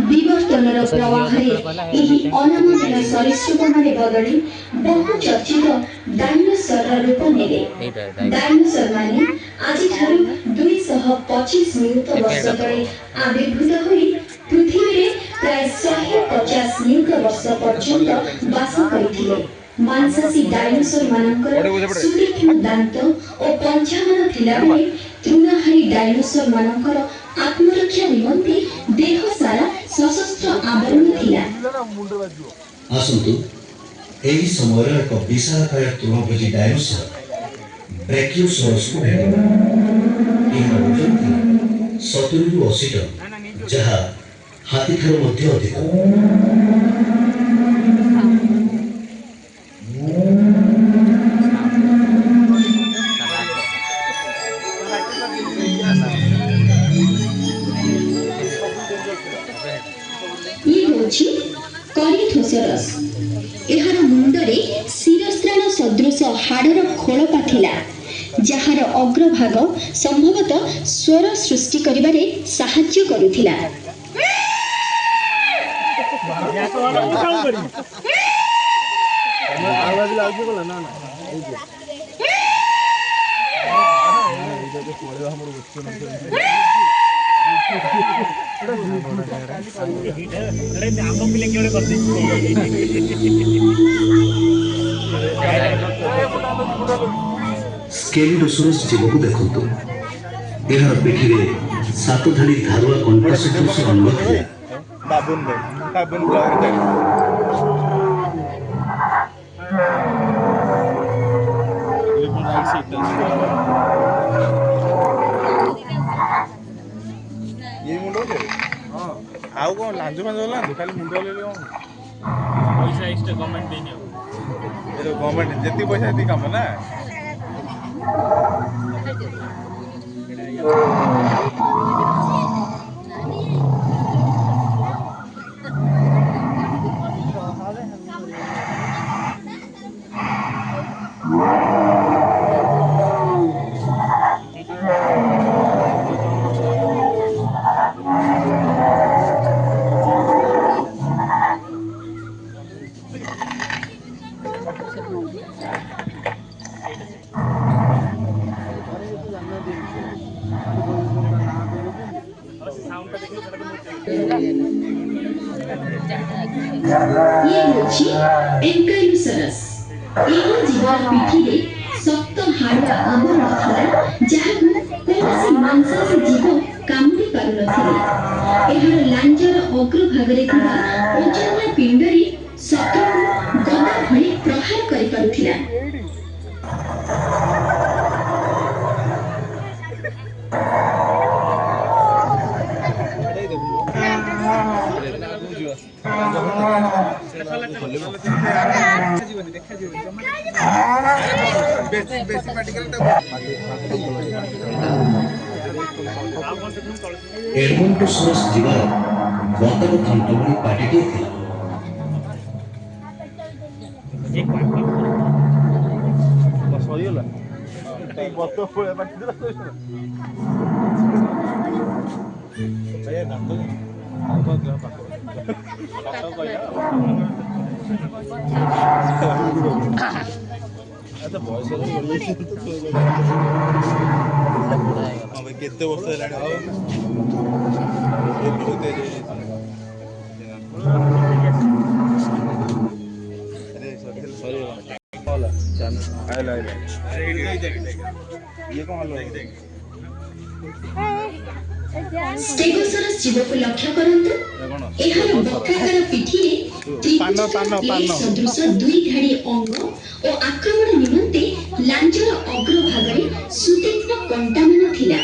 विवर्तनर प्रवाहरे एही अनमोल सरीसृप माने बदली बहुचर्चित डायनोसर रूप नेले। डायनोसर माने आजि ठारू 225 नियुत वर्ष तले आविर्भूत होई पृथ्वी रे प्राय 150 नियुत वर्ष पर्यंत वास करिथिले। मांसासी डायनोसर मानकर सुतीक्ष्ण दांत और पंचामान थिला बेले तृणहारी डायनोसर मानकर आत्मरक्षा निमंते देह सारा सशस्त्र आवरण थिला। आसंतु एही समय एक विशालकाय तृणभोजी डायनोसर ब्रैकियोसॉरस को भेटिला। एही ओजन थिला 70 रु 80 टन, जहा हाथी ठाରୁ ମଧ୍ୟ ଅଧିକ। करिथोसरस एहार मुंडरे शिरस्त्राण सदृश हाड़र खोलपा थिला, जहार अग्रभाग संभवतः स्वर सृष्टि करिबारे साहाय्य करुथिला। स्केलिडोसोरस जीव को देखंतु, एहार पिठिरे 7 धाड़ी धारुआ कंठ सदृश अंग थिला। ये मुंडो के हां आउ को लांजो मांजो लांजो खाली मुंडो ले ले पैसा एक्स्ट्रा गवर्नमेंट देनी हो। ये गवर्नमेंट जति पैसा दी काम ना ये होची एंकाइलोसरस। एही जीवर पिठिरे सप्त हाड़ आवरण थिला, जहाकु कोनोसी मांसासी जीव कामुडी पारु नथिले। एहार लांजर अग्रभागरे थिबा ओजनिया पिंडरी शत्रुकु गदा भଳି प्रहार करि पारुथिला। एडमोंटोसोरस जीवर बतक थंट भଳି पाटिटे थिला। सहीला बत पळे पाटी दिला ए दांत आगो ग पाको डॉक्टर कहया अच्छा बॉयस रे गड़ी तो हां भाई केते वर्ष हेलाणी ए बहुते अरे सॉरी होला चैनल आइला ये कौन हलो स्टेगोसरस जीव को लक्ष्य करंतु। एहार बक्राकार पिठिरे सदृश 2 धाड़ी अंग और आक्रमण निमंते लांजर अग्रभागरे सुतीक्ष्ण कंटामान थिला।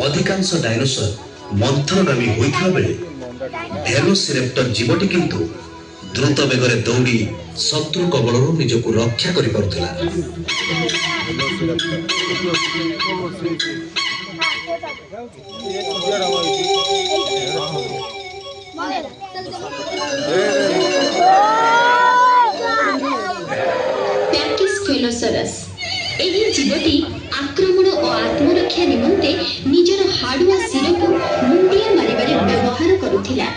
अधिकांश डायनोसर मंथरगामी होइथिबा बेले भेलोसिरेप्टर जीवटी किंतु द्रुत बेगरे दौड़ी शत्रु कबलरू निजको रक्षा करि पारुथिला। ପ୍ୟାକିସ୍ ଫେଲୋସରସ୍ ଏହି ଜୀବଟି ଆକ୍ରମଣ ଓ ଆତ୍ମରକ୍ଷା ନିମନ୍ତେ ନିଜର ହାଡୁଆ ଶିରକୁ ମୁଣ୍ଡିଆ ମାରିବାରେ ବ୍ୟବହାର କରୁଥିଲା।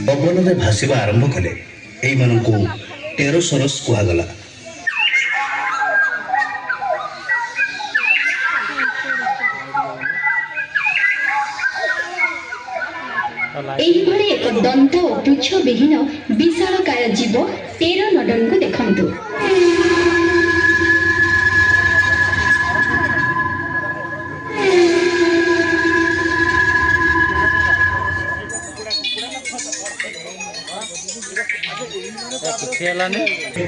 ପବନରେ ଭାସିବା ଆରମ୍ଭ କଲେ। ଏଇମାନଙ୍କୁ ଟେରୋସରସ୍ କୁହାଗଲା। ଏହିଭଳି ଏକ ଦନ୍ତ ଓ ପୁଚ୍ଛ ବିହୀନ ବିଶାଳକାୟ ଜୀବ ଟେରୋନଡନକୁ ଦେଖନ୍ତୁ।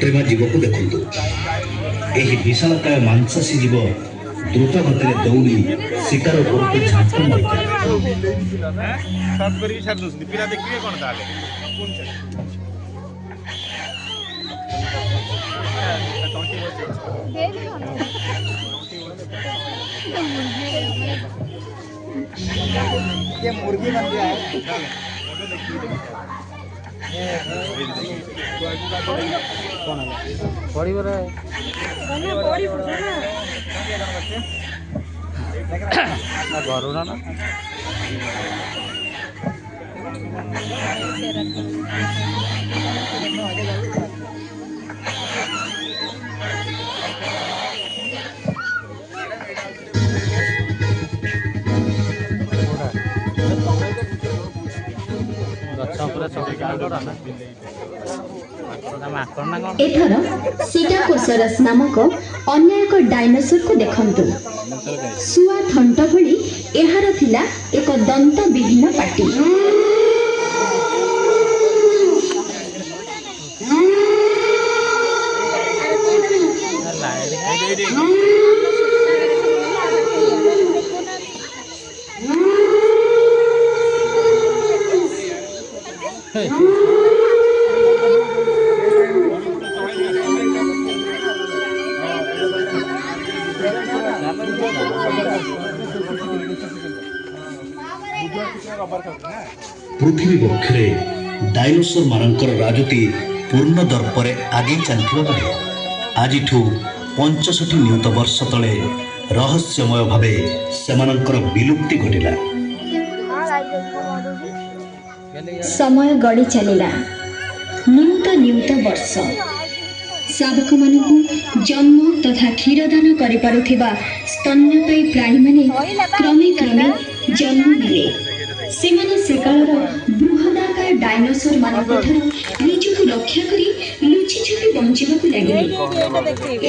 ଟ୍ରେମା ଜୀବକୁ ଦେଖନ୍ତୁ। ଏହି ବିଶାଳକାୟ ମାଂସାଶୀ ଜୀବ ଦ୍ରୁତ ଗତିରେ ଦୌଡ଼ି ଶିକାର ଉପରକୁ ଝାମ୍ପ ମାରିଥାଏ। मुर्गी बन गया है। ଏଥର ସିଟାକୋସରସ୍ ନାମକ ଅନ୍ୟ ଏକ ଡାଇନୋସରକୁ ଦେଖନ୍ତୁ। ଶୁଆ ଥଣ୍ଟ ଭଳି ଏହାର ଥିଲା ଏକ ଦନ୍ତ ବିହୀନ ପାଟି। ପୃଥିବୀ ବକ୍ଷରେ ଡାଇନୋସର ମାନଙ୍କର ରାଜୁତି ପୂର୍ଣ୍ଣ ଦର୍ପରେ ଆଗେଇ ଚାଲିଥିବା ବେଳେ ଆଜିଠୁ 65 ନିୟୁତ ବର୍ଷ ତଳେ ରହସ୍ୟମୟ ଭାବେ ସେମାନଙ୍କର ବିଲୁପ୍ତି ଘଟିଲା। ସମୟ ଗଡ଼ି ଚାଲିଲା। ନିୟୁତ ନିୟୁତ ବର୍ଷ। ଶାବକମାନଙ୍କୁ ଜନ୍ମ ତଥା କ୍ଷୀରଦାନ କରିପାରୁଥିବା ସ୍ତନ୍ୟପାୟୀ ପ୍ରାଣୀମାନେ କ୍ରମେ କ୍ରମେ ଜନ୍ମ ନେଲେ। ସେମାନେ ସେକାଳର ବୃହଦାକାୟ ଡାଇନୋସର ମାନଙ୍କଠାରୁ ନିଜକୁ ରକ୍ଷା କରି ଲୁଚି ଛପି ବଞ୍ଚିବାକୁ ଲାଗିଲେ।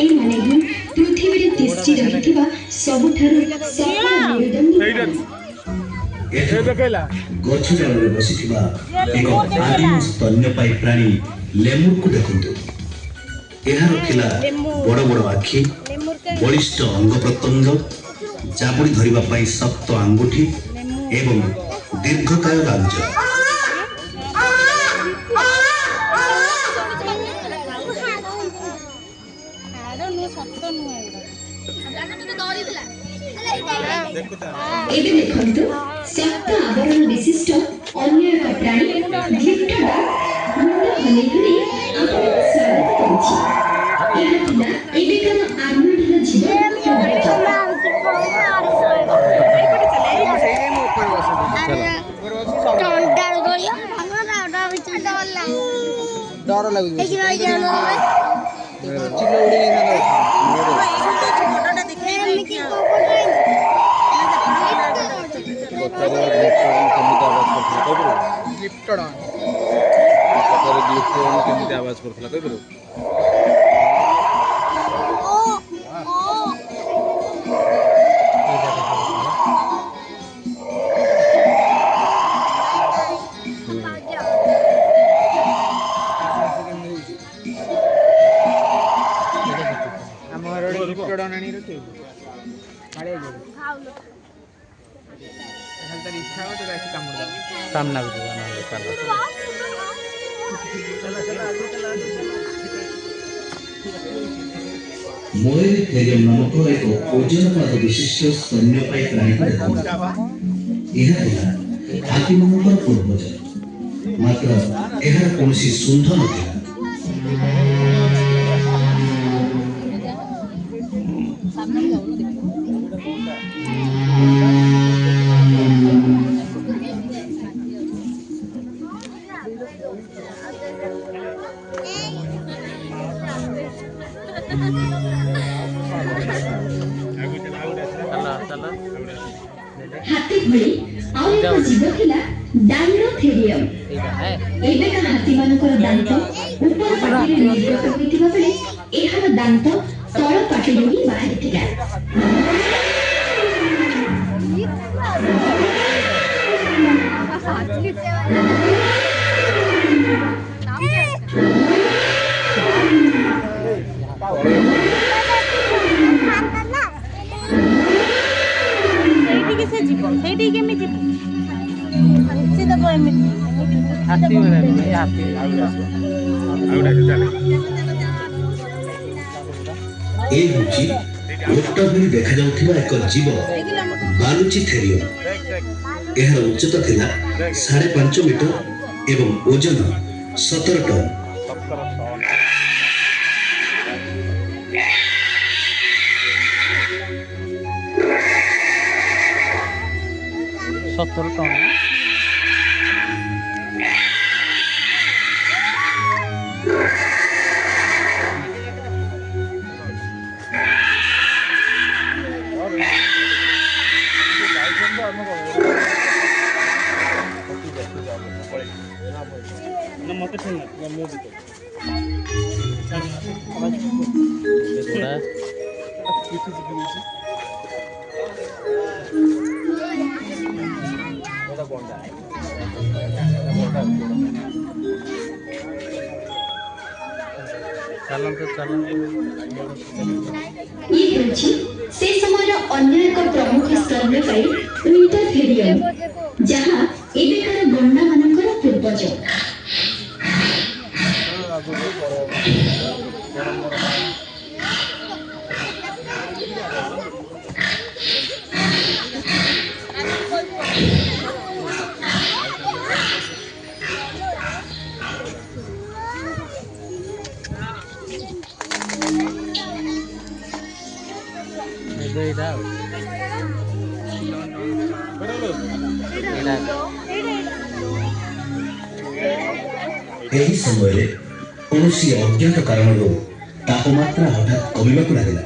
ଏଇମାନେ ହିଁ ପୃଥିବୀରେ ତିଷ୍ଠି ରହିଥିବା ସବୁଠାରୁ ସଫଳ ମେରୁଦଣ୍ଡୀ। ଗଛ ଜାଳରେ ବସିଥିବା ଏକ ଆଦିମ ସ୍ତନ୍ୟପାୟୀ ପ୍ରାଣୀ ଲେମୁରକୁ ଦେଖନ୍ତୁ। ଏହାର ଥିଲା ବଡ଼ ବଡ଼ ଆଖି, ବଳିଷ୍ଠ ଅଙ୍ଗ ପ୍ରତ୍ୟଙ୍ଗ, ଜାବୁଡ଼ି ଧରିବା ପାଇଁ ଶକ୍ତ ଆଙ୍ଗୁଠି ଏବଂ ଦୀର୍ଘକାୟ ଲାଞ୍ଜ। ଏବେ ଦେଖନ୍ତୁ ଶକ୍ତ ଆବରଣ ବିଶିଷ୍ଟ ଅନ୍ୟ ଏକ ପ୍ରାଣୀ ଗ୍ଲିପ୍ଟୋଡା ମୁଣ୍ଡ ହଲେଇ ହଲେଇ ଆପଣଙ୍କୁ ସ୍ୱାଗତ କରୁଛି। ଏହା ଥିଲା ଏବେକାର ଆର୍ମାଡିଲୋ ଜୀବ डर लगुच କ୍ରିପ୍ଟୋଡନ୍ ତାର ଗ୍ଲୁକୋନ୍ କେମିତି ଆବାଜ କରୁଥିଲା କହିପାରିବୁ? ଆମ ଘର ଗୋଟେ କ୍ରିପ୍ଟୋଡନ୍ ଆଣି ରଖିବୁ କାଳେ ଯିବୁ ଖାଲି ତାର ଇଚ୍ଛା ହବ ତ ଆସି କାମୁଡ଼ି ଦବ ସାମ୍ନା କୁ ଯିବା ନହେଲେ ଚାଲ ମୟୂରୀ ଫେରିୟମ ନାମକ ଏକ ଓଜନପାତ ବିଶିଷ୍ଟ ସ୍ତନ୍ୟପାୟୀ ପ୍ରାଣୀକୁ ଦେଖନ୍ତୁ। ଏହା ଥିଲା ହାତୀମାନଙ୍କର ପୂର୍ବଜ, ମାତ୍ର ଏହାର କୌଣସି ଶୁଣ୍ଢ ନଥିଲା। ହାତୀ ଭଳି ଆଉ ଏକ ଜୀବ ଥିଲା ଡାଇନୋଥେରିୟମ। ଏବେକା ହାତୀମାନଙ୍କର ଦାନ୍ତ ଉପର ପାଟିରେ ନିର୍ଗତ ହୋଇଥିବା ବେଳେ ଏହାର ଦାନ୍ତ ତଳ ପାଟିରୁ ହିଁ ବାହାରିଥିଲା। ସେଇଠି କେମିତି ସେ ଦେବ ଏମିତି ହାତୀ ହାତୀ ଏ ହେଉଛି ଓଟ ଭଳି ଦେଖାଯାଉଥିବା ଏକ ଜୀବ ବାଲୁଚିଥେରିୟମ। ଏହାର ଉଚ୍ଚତା ଥିଲା 5.5 ମିଟର ଏବଂ ଓଜନ 17 ଟନ୍। 17 ଟନ୍। ଇଏ ହେଉଛି ସେ ସମୟର ଅନ୍ୟ ଏକ ପ୍ରମୁଖ ସ୍ତନ୍ୟପାୟୀ ୱିଣ୍ଟରଫେରିୟମ, ଯାହା ଏବେକାର ଗଣ୍ଡାମାନଙ୍କର ପୂର୍ବଜ। ଏହି ସମୟରେ କୌଣସି ଅଜ୍ଞାତ କାରଣରୁ ତାପମାତ୍ରା ହଠାତ୍ କମିବାକୁ ଲାଗିଲା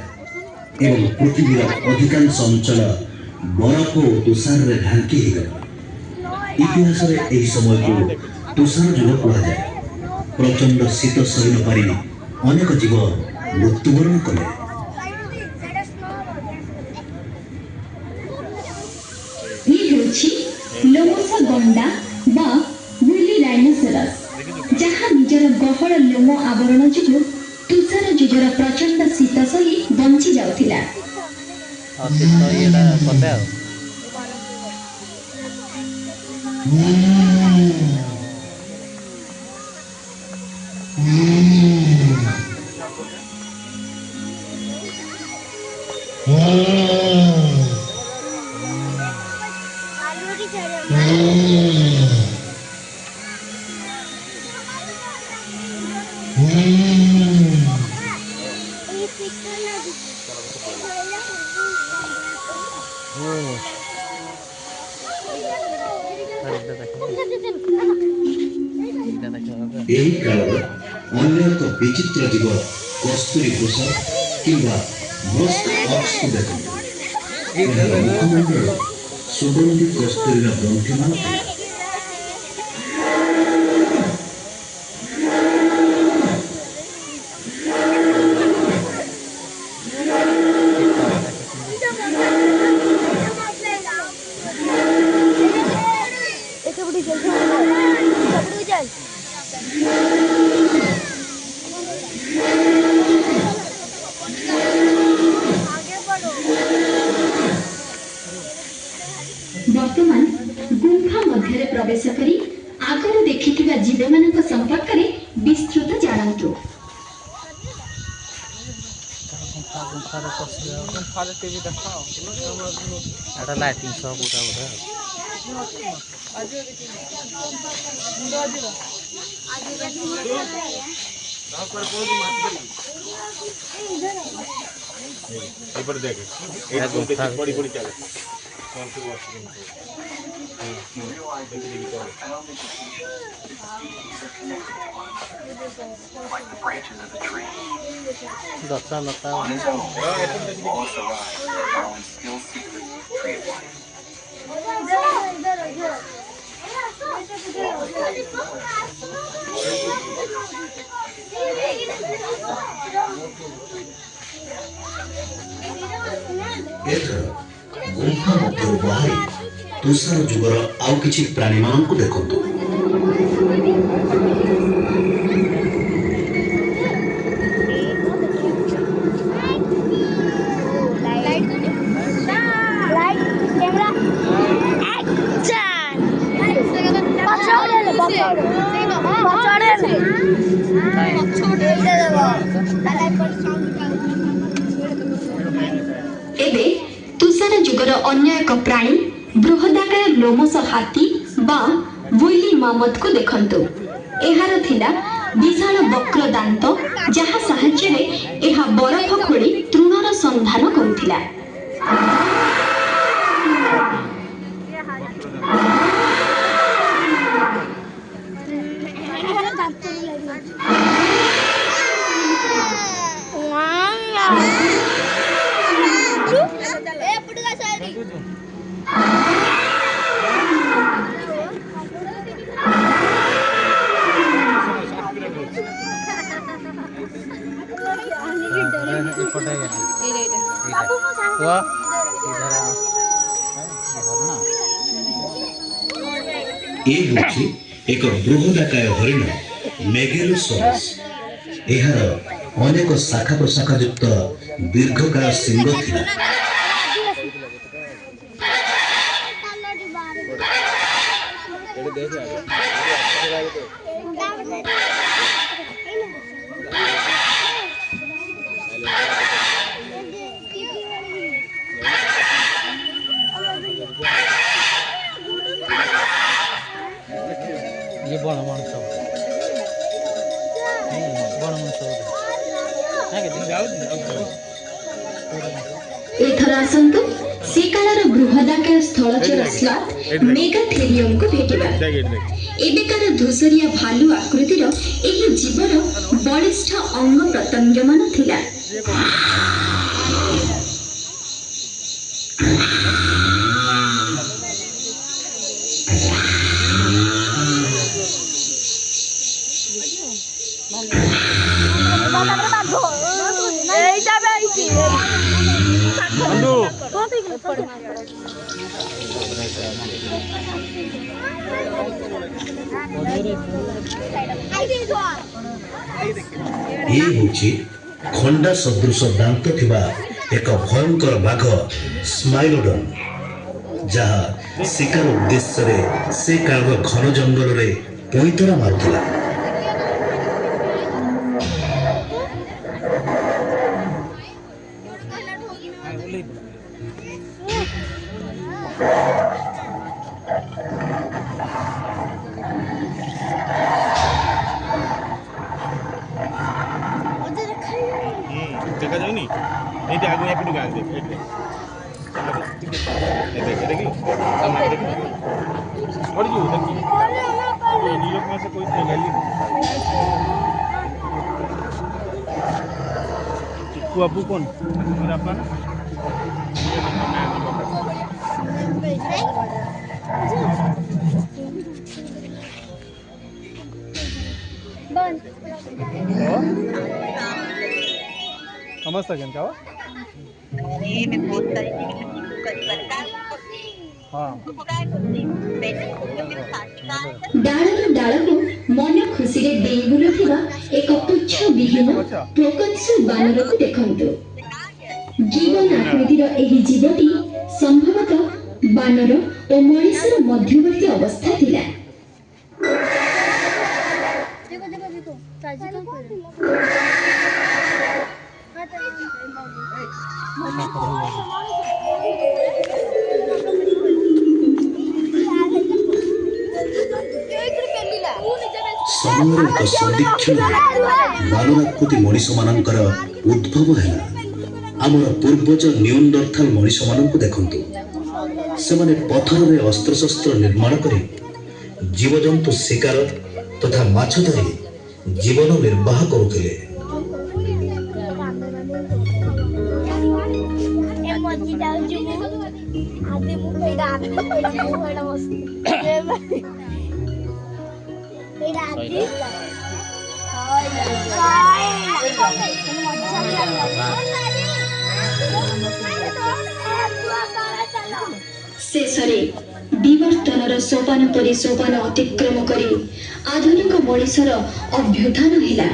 ଏବଂ ପୃଥିବୀର ଅଧିକାଂଶ ଅଞ୍ଚଳ ବରଫ ଓ ତୁଷାରରେ ଢାଙ୍କି ହୋଇଗଲା। ଇତିହାସରେ ଏହି ସମୟକୁ ତୁଷାର ଯୁଗ କୁହାଯାଏ। ପ୍ରଚଣ୍ଡ ଶୀତ ସହି ନ ପାରି ଅନେକ ଜୀବ ମୃତ୍ୟୁବରଣ କଲେ। ଇଏ ହେଉଛି ଲୋମଶ ଗଣ୍ଡା ବା ବୁଲି ରାଇନୋସେରସ୍, ଯାହା ନିଜର ଗହଳ ଲୋମ ଆବରଣ ଯୋଗୁଁ ତୁଷାର ଯୁଗର ପ୍ରଚଣ୍ଡ ଶୀତ ସହି ବଞ୍ଚି ଯାଉଥିଲା। ଏହି କାଳର ଅନ୍ୟ ଏକ ବିଚିତ୍ର ଜୀବ କସ୍ତୁରୀ ବୃଷ କିମ୍ବା ମସ୍କ ଅକ୍ସକୁ ଦେଖନ୍ତୁ। ଏହାର ମୁଖମଣ୍ଡଳ ସୁଗନ୍ଧି କସ୍ତୁରୀର ଗ୍ରନ୍ଥିମାନ ଥିଲା। ବର୍ତ୍ତମାନ ଗୁମ୍ଫା ମଧ୍ୟରେ ପ୍ରବେଶ କରି ଆଗରୁ ଦେଖିଥିବା ଜୀବମାନଙ୍କ ସମ୍ପର୍କରେ ବିସ୍ତୃତ ଜାଣନ୍ତୁ। ଗୁମ୍ଫାରେ ପଶିବା ଗୁମ୍ଫାରେ ଟିଭି ଦେଖ ଏଟା ଲାଇଟିଂ ସହ ପୁରା ବୋଧେ ଏପଟେ ଦେଖେ ପଡ଼ି ପଡ଼ି ଚାଲେ ଗଛ ଲତା ଏଥର ଗୁମ୍ଫା ମଧ୍ୟରୁ ବାହାରି ତୁଷାର ଯୁଗର ଆଉ କିଛି ପ୍ରାଣୀମାନଙ୍କୁ ଦେଖନ୍ତୁ। ଏବେ ତୁଷାର ଯୁଗର ଅନ୍ୟ ଏକ ପ୍ରାଣୀ ବୃହଦାକାୟ ଲୋମଶ ହାତୀ ବା ୱିଲି ମାମତକୁ ଦେଖନ୍ତୁ। ଏହାର ଥିଲା ବିଶାଳ ବକ୍ର ଦାନ୍ତ, ଯାହା ସାହାଯ୍ୟରେ ଏହା ବରଫ ଖୋଳି ତୃଣର ସନ୍ଧାନ କରୁଥିଲା। ଏ ହେଉଛି ଏକ ବୃହଦାକାୟ ହରିଣ ମେଗେଲୋସରସ୍। ଏହାର ଅନେକ ଶାଖା ପ୍ରଶାଖା ଯୁକ୍ତ ଦୀର୍ଘକାୟ ଶିଙ୍ଗ ଥିଲା। ये बड़ मनुष्य एथर आसंतु से कालर बृहदाकाय स्थलचर स्लथ मेगाथेरियम को भेटिबा। एबेकार धूसरिया भालू आकृतिर एही जीवर बलिष्ठ अंग प्रत्यंग मान थिला। ये होची खंडा सदृश दांत थिबा एक भयंकर बाघ स्माइलोडन, जहा शिकार उद्देश्य रे से काल घन जंगल रे पैतरा मारुथिला। देखा जाऊनी नहीं आगे यहाँ पे गाँव देख देखी पड़ जू देखी नीलोक में से कोई गाली चिक्कू अबू कौन मेरा अपना समझता क्या क्या डालर डालको मन खुशी रे देई बुलुथिबा एक पुच्छ विहीन प्रोकत्सु बानर को देखंतु। जीवन आकृतिर एही जीवटी संभवतः बानर और मनुष्यर मध्यवर्ती अवस्था थिला। देखो देखो देखो ताजी का समूहर एक सदिक्षण बानराकृति मनीष मानकर उद्भव है। आमर पूर्वज नियंडरथाल मनीष मान देखंतु से पथर रे अस्त्र शस्त्र निर्माण करी जीवजंतु शिकार तथा माछ धरी जीवन निर्वाह करुथिले। शेषरे विवर्तनर सोपान परि सोपान अतिक्रम करी आधुनिक मनीषर अभ्युत्थान हेला।